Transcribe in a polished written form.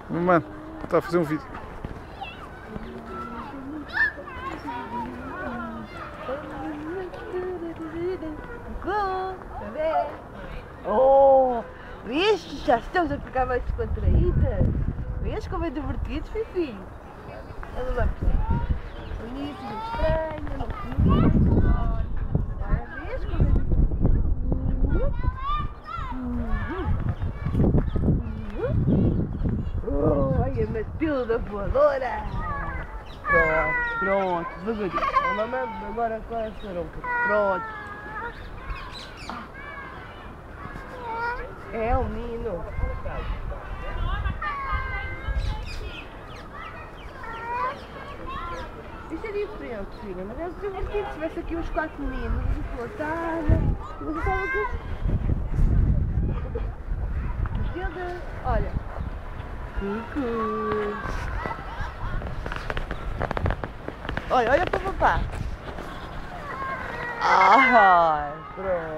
Mano, está a fazer um vídeo. Oh, viste? Já estamos a ficar mais descontraídas. Vês como é divertido, Fifi? Anda lá, pessoal. Bonito, muito estranho, não conheço. Olha, vês como é divertido? Olha, Matilda voadora. Pronto, devagarinho. A mamãe agora com a saronca. Pronto. É o menino. Isto é diferente, filha, mas é divertido se tivesse aqui uns 4 meninos a flotar e você estava com... Matilda, olha. Cucu. Olha para o papá. Ai, pronto.